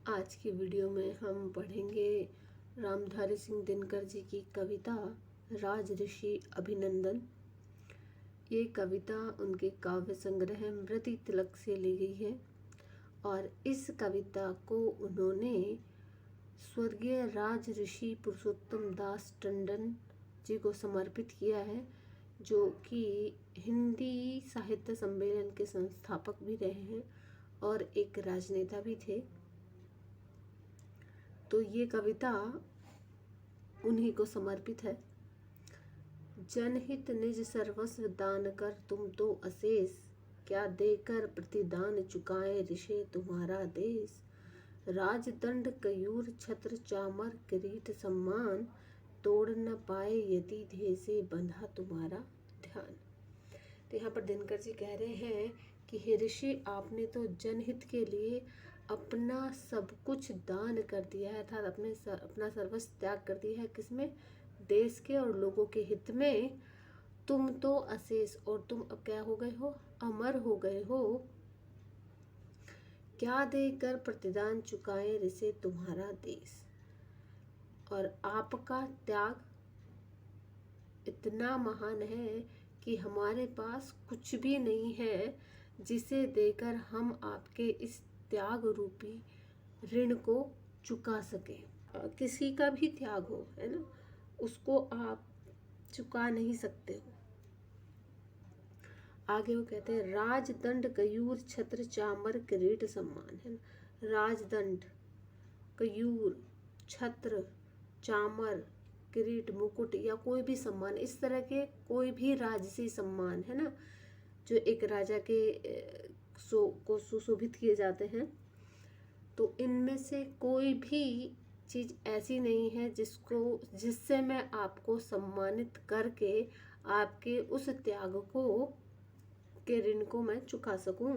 आज की वीडियो में हम पढ़ेंगे रामधारी सिंह दिनकर जी की कविता राज ऋषि अभिनंदन। ये कविता उनके काव्य संग्रह मृति तिलक से ली गई है और इस कविता को उन्होंने स्वर्गीय राज ऋषि पुरुषोत्तम दास टंडन जी को समर्पित किया है, जो कि हिंदी साहित्य सम्मेलन के संस्थापक भी रहे हैं और एक राजनेता भी थे। तो ये कविता उन्हीं को समर्पित है। जनहित निज सर्वस्व दान कर तुम तो अशेष, क्या देकर प्रतिदान चुकाए ऋषे तुम्हारा देश। राजदंड कयूर छत्र चामर किरीट सम्मान, तोड़ न पाए यति ध्येय से बंधा तुम्हारा ध्यान। तो यहाँ पर दिनकर जी कह रहे हैं कि हे ऋषि, आपने तो जनहित के लिए अपना सब कुछ दान कर दिया है, अर्थात अपना सर्वस्व त्याग कर दिया है। किसमें? देश के और लोगों के हित में। तुम तो अशेष, और तुम अब क्या हो गए हो? अमर हो गए हो। क्या देकर प्रतिदान चुकाए ऋषे तुम्हारा देश। और आपका त्याग इतना महान है कि हमारे पास कुछ भी नहीं है जिसे देकर हम आपके इस त्याग रूपी ऋण को चुका सके। किसी का भी त्याग हो, है ना, उसको आप चुका नहीं सकते हो। आगे वो कहते हैं राजदंड कयूर छत्र चामर किरीट सम्मान, है ना। राजदंड, कयूर, छत्र, चामर, किरीट, मुकुट या कोई भी सम्मान, इस तरह के कोई भी राजसी सम्मान, है ना, जो एक राजा के को सुशोभित किए जाते हैं, तो इनमें से कोई भी चीज़ ऐसी नहीं है जिससे मैं आपको सम्मानित करके आपके उस त्याग को के ऋण को मैं चुका सकूं।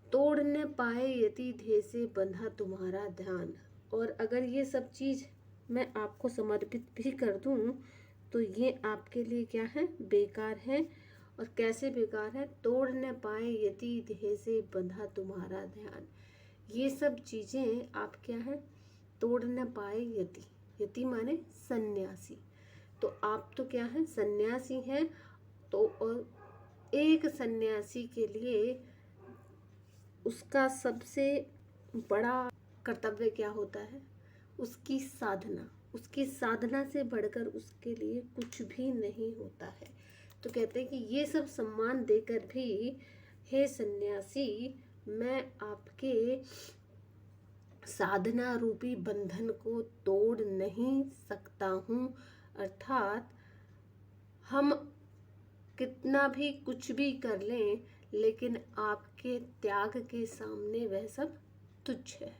तोड़ न पाए यति ध्येय से बंधा तुम्हारा ध्यान। और अगर ये सब चीज़ मैं आपको समर्पित भी कर दूं तो ये आपके लिए क्या है? बेकार है। और कैसे बेकार है? तोड़ न पाए यति ध्येय से बंधा तुम्हारा ध्यान। ये सब चीज़ें आप क्या है? तोड़ न पाए यति। यति माने सन्यासी। तो आप तो क्या है? सन्यासी हैं। तो और एक सन्यासी के लिए उसका सबसे बड़ा कर्तव्य क्या होता है? उसकी साधना। उसकी साधना से बढ़कर उसके लिए कुछ भी नहीं होता है। तो कहते हैं कि ये सब सम्मान देकर भी हे सन्यासी, मैं आपके साधना रूपी बंधन को तोड़ नहीं सकता हूँ। अर्थात हम कितना भी कुछ भी कर लें, लेकिन आपके त्याग के सामने वह सब तुच्छ है।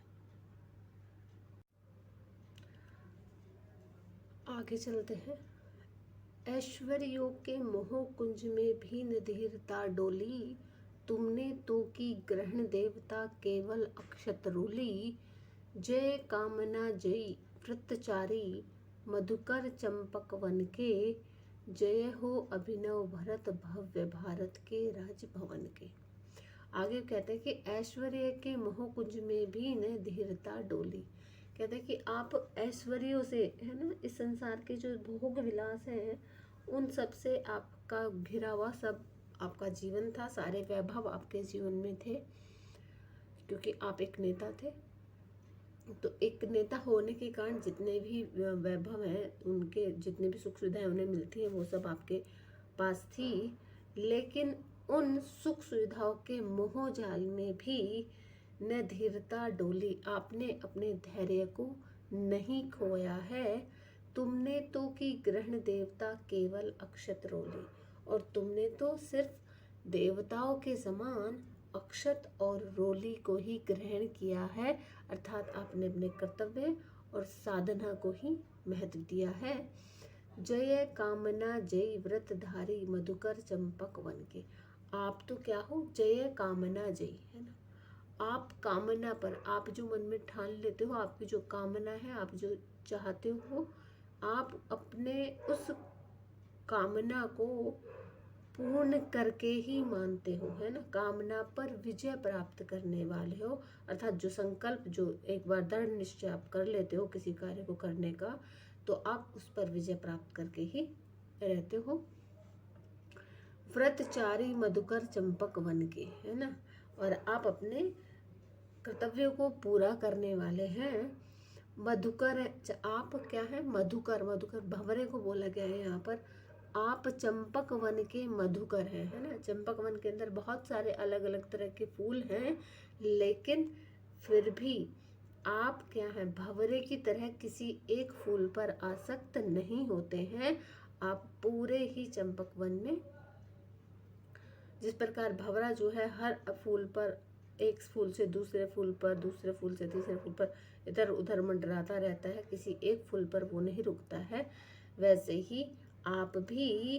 आगे चलते हैं। ऐश्वर्यों के मोह कुंज में भी न धीरता डोली, तुमने तो की ग्रहण देवता केवल अक्षत रोली। जय कामना जय वृत्तचारी, मधुकर चंपक वन के। जय हो अभिनव भरत भव्य भारत के राजभवन के। आगे कहते हैं कि ऐश्वर्य के मोह कुंज में भी न धीरता डोली। कहते हैं कि आप ऐश्वर्यों से, है ना, इस संसार के जो भोग विलास हैं उन सब से आपका घिरा हुआ सब आपका जीवन था। सारे वैभव आपके जीवन में थे क्योंकि आप एक नेता थे। तो एक नेता होने के कारण जितने भी वैभव हैं, उनके जितने भी सुख सुविधाएं उन्हें मिलती हैं, वो सब आपके पास थी। लेकिन उन सुख सुविधाओं के मोह जाल में भी न धीरता डोली। आपने अपने धैर्य को नहीं खोया है। तुमने तो की ग्रहण देवता केवल अक्षत रोली। और तुमने तो सिर्फ देवताओं के समान अक्षत और रोली को ही ग्रहण किया है। अर्थात आपने अपने कर्तव्य और साधना को ही महत्व दिया है। जय कामना जय व्रतधारी, मधुकर चंपक वन के। आप तो क्या हो? जय कामना जय, है ना। आप कामना पर, आप जो मन में ठान लेते हो, आपकी जो कामना है, आप जो चाहते हो, आप अपने उस कामना को पूर्ण करके ही मानते हो, है ना। कामना पर विजय प्राप्त करने वाले हो, अर्थात जो संकल्प, जो एक बार दृढ़ निश्चय आप कर लेते हो किसी कार्य को करने का, तो आप उस पर विजय प्राप्त करके ही रहते हो। व्रतचारी मधुकर चंपक वन के, है ना, और आप अपने कर्तव्यों को पूरा करने वाले हैं। मधुकर, आप क्या है, मधुकर, मधुकर भंवरे को बोला गया है यहाँ पर। आप चंपक वन के मधुकर हैं, है ना। चंपक वन के अंदर बहुत सारे अलग अलग तरह के फूल हैं, लेकिन फिर भी आप क्या है, भंवरे की तरह किसी एक फूल पर आसक्त नहीं होते हैं। आप पूरे ही चंपक वन में, जिस प्रकार भंवरा जो है हर फूल पर, एक फूल से दूसरे फूल पर, दूसरे फूल से तीसरे फूल पर इधर उधर मंडराता रहता है, किसी एक फूल पर वो नहीं रुकता है, वैसे ही आप भी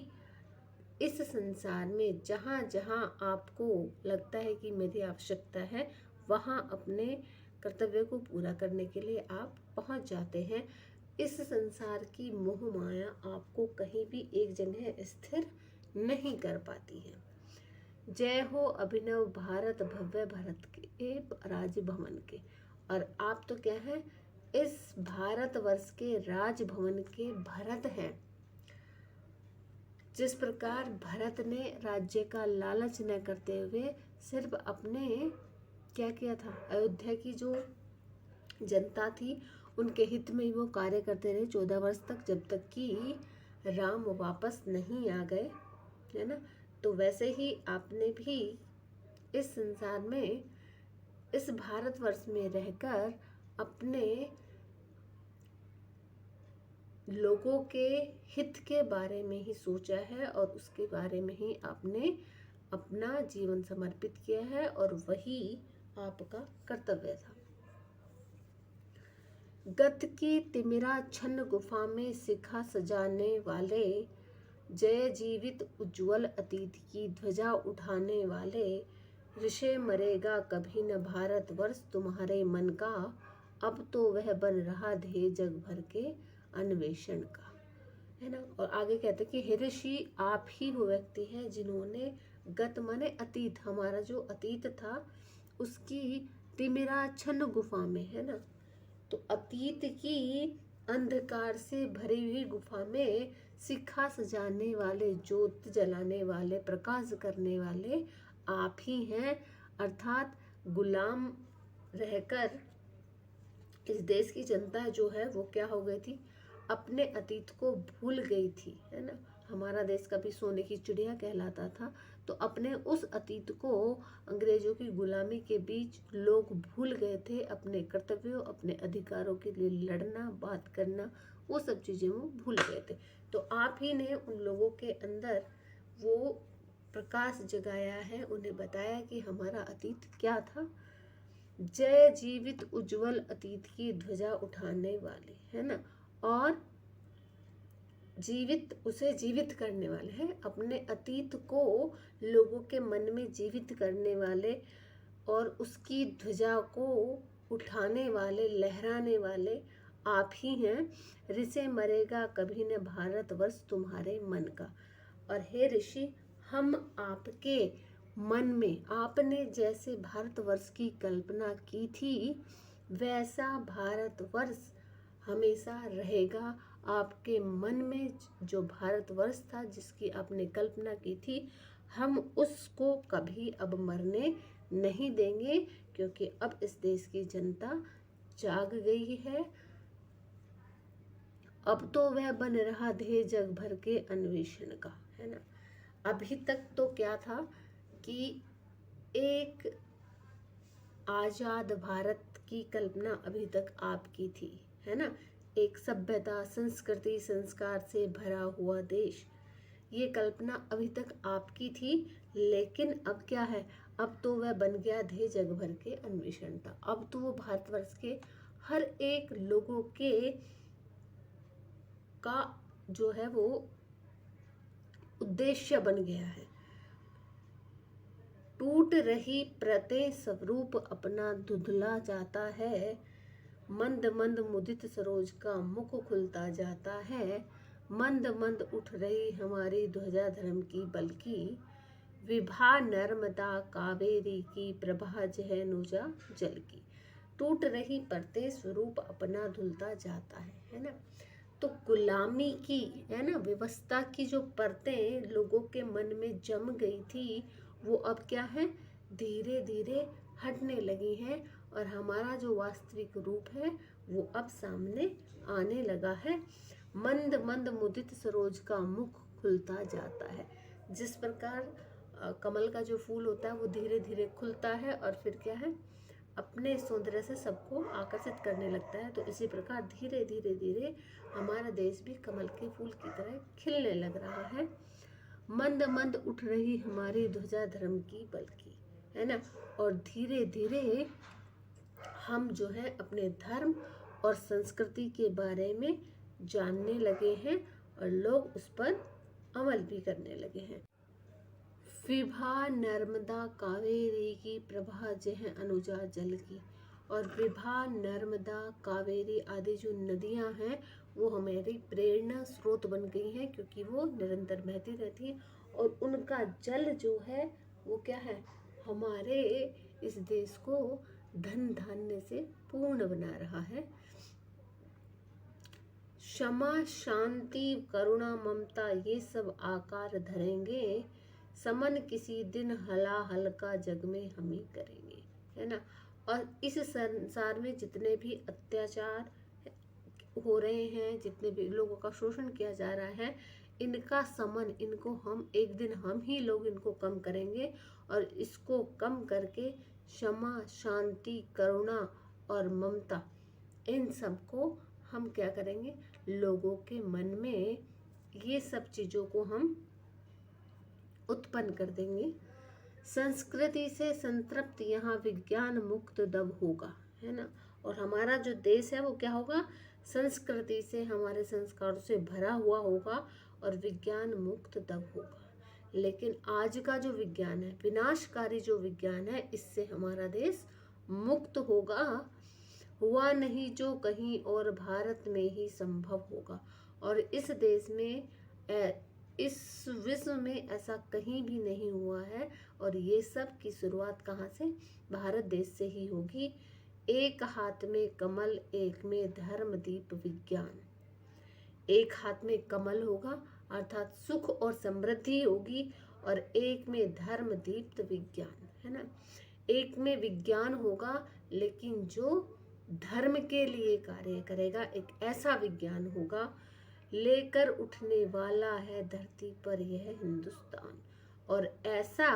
इस संसार में जहाँ जहाँ आपको लगता है कि मेरी आवश्यकता है, वहाँ अपने कर्तव्य को पूरा करने के लिए आप पहुँच जाते हैं। इस संसार की मोह माया आपको कहीं भी एक जगह स्थिर नहीं कर पाती है। जय हो अभिनव भारत भव्य भरत के राजभवन के। और आप तो क्या है, इस भारतवर्ष के राजभवन के भरत हैं। जिस प्रकार भरत ने राज्य का लालच न करते हुए सिर्फ अपने क्या किया था, अयोध्या की जो जनता थी उनके हित में ही वो कार्य करते रहे 14 वर्ष तक, जब तक कि राम वापस नहीं आ गए, है ना। तो वैसे ही आपने भी इस संसार में, इस भारतवर्ष में रहकर अपने लोगों के हित के बारे में ही सोचा है और उसके बारे में ही आपने अपना जीवन समर्पित किया है, और वही आपका कर्तव्य था। गत की तिमिरा छन्न गुफा में शिखा सजाने वाले, जय जीवित उज्ज्वल अतीत की ध्वजा उठाने वाले, ऋषि मरेगा कभी न भारतवर्ष तुम्हारे मन का, अब तो वह बन रहा ध्येय जग भर के अन्वेषण का, है ना। और आगे कहते कि हे ऋषि, आप ही वो व्यक्ति हैं जिन्होंने गत माने अतीत, हमारा जो अतीत था उसकी तिमिरा छन्न गुफा में, है ना, तो अतीत की अंधकार से भरी हुई गुफा में शिखा सजाने वाले, ज्योत जलाने वाले, प्रकाश करने वाले आप ही हैं। अर्थात गुलाम रहकर इस देश की जनता जो है वो क्या हो गई थी, अपने अतीत को भूल गई थी, है ना। हमारा देश कभी सोने की चिड़िया कहलाता था, तो अपने उस अतीत को अंग्रेजों की गुलामी के बीच लोग भूल गए थे। अपने कर्तव्यों, अपने अधिकारों के लिए लड़ना, बात करना, वो सब चीज़ें वो भूल गए थे। तो आप ही ने उन लोगों के अंदर वो प्रकाश जगाया है, उन्हें बताया कि हमारा अतीत क्या था। जय जीवित उज्जवल अतीत की ध्वजा उठाने वाले, है ना, और जीवित, उसे जीवित करने वाले हैं, अपने अतीत को लोगों के मन में जीवित करने वाले और उसकी ध्वजा को उठाने वाले, लहराने वाले आप ही हैं। ऋषि मरेगा कभी न भारतवर्ष तुम्हारे मन का। और हे ऋषि, हम आपके मन में, आपने जैसे भारतवर्ष की कल्पना की थी वैसा भारतवर्ष हमेशा रहेगा। आपके मन में जो भारतवर्ष था, जिसकी आपने कल्पना की थी, हम उसको कभी अब मरने नहीं देंगे, क्योंकि अब इस देश की जनता जाग गई है। अब तो वह बन रहा ध्येय जग भर के अन्वेषण का, है ना। अभी तक तो क्या था कि एक आजाद भारत की कल्पना अभी तक आपकी थी, है ना। एक सभ्यता, संस्कृति, संस्कार से भरा हुआ देश, ये कल्पना अभी तक आपकी थी। लेकिन अब क्या है, अब तो वह बन गया ध्येय जग भर के अन्वेषण था। अब तो वो भारतवर्ष के हर एक लोगों के का जो है वो उद्देश्य बन गया है। टूट रही प्रत्यय स्वरूप अपना धुंधला जाता है, मंद मंद मुदित सरोज का मुख खुलता जाता है, मंद मंद उठ रही हमारी ध्वजा धर्म की बल्कि, विभा नर्मदा कावेरी की प्रभा जह नुजा जल की। टूट रही परतें स्वरूप अपना धुलता जाता है ना। तो गुलामी की, है ना, व्यवस्था की जो परतें लोगों के मन में जम गई थी, वो अब क्या है, धीरे धीरे हटने लगी हैं और हमारा जो वास्तविक रूप है वो अब सामने आने लगा है। मंद मंद मुदित सरोज का मुख खुलता जाता है। जिस प्रकार कमल का जो फूल होता है वो धीरे धीरे खुलता है और फिर क्या है, अपने सौंदर्य से सबको आकर्षित करने लगता है, तो इसी प्रकार धीरे धीरे धीरे हमारा देश भी कमल के फूल की तरह खिलने लग रहा है। मंद मंद उठ रही हमारी ध्वजा धर्म की बल्कि, है ना, और धीरे धीरे हम जो है अपने धर्म और संस्कृति के बारे में जानने लगे हैं और लोग उस पर अमल भी करने लगे हैं। विभा नर्मदा कावेरी की प्रभा जह अनुजा जल की। और विभा नर्मदा कावेरी आदि जो नदियां हैं वो हमारी प्रेरणा स्रोत बन गई हैं, क्योंकि वो निरंतर बहती रहती हैं और उनका जल जो है वो क्या है, हमारे इस देश को धन धान्य से पूर्ण बना रहा है। क्षमा शांति करुणा ममता ये सब आकार धरेंगे, समन किसी दिन हला हल्का जग में हम ही करेंगे, है ना। और इस संसार में जितने भी अत्याचार हो रहे हैं, जितने भी लोगों का शोषण किया जा रहा है, इनका समन, इनको हम एक दिन हम ही लोग इनको कम करेंगे और इसको कम करके क्षमा शांति करुणा और ममता, इन सबको हम क्या करेंगे, लोगों के मन में ये सब चीज़ों को हम उत्पन्न कर देंगे। संस्कृति से संतृप्त यहाँ विज्ञान मुक्त दब होगा, है ना। और हमारा जो देश है वो क्या होगा, संस्कृति से, हमारे संस्कारों से भरा हुआ होगा और विज्ञान मुक्त दब होगा। लेकिन आज का जो विज्ञान है, विनाशकारी जो विज्ञान है, इससे हमारा देश मुक्त होगा। हुआ नहीं जो कहीं और भारत में ही संभव होगा। और इस देश में, इस विश्व में ऐसा कहीं भी नहीं हुआ है। और ये सब की शुरुआत कहाँ से, भारत देश से ही होगी। एक हाथ में कमल, एक में धर्म दीप विज्ञान। एक हाथ में कमल होगा अर्थात सुख और समृद्धि होगी, और एक में धर्म दीप्त विज्ञान, है ना। एक में विज्ञान होगा लेकिन जो धर्म के लिए कार्य करेगा, एक ऐसा विज्ञान होगा। लेकर उठने वाला है धरती पर यह हिंदुस्तान। और ऐसा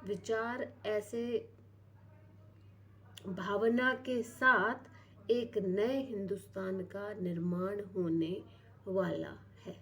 विचार, ऐसे भावना के साथ एक नए हिंदुस्तान का निर्माण होने वाला है।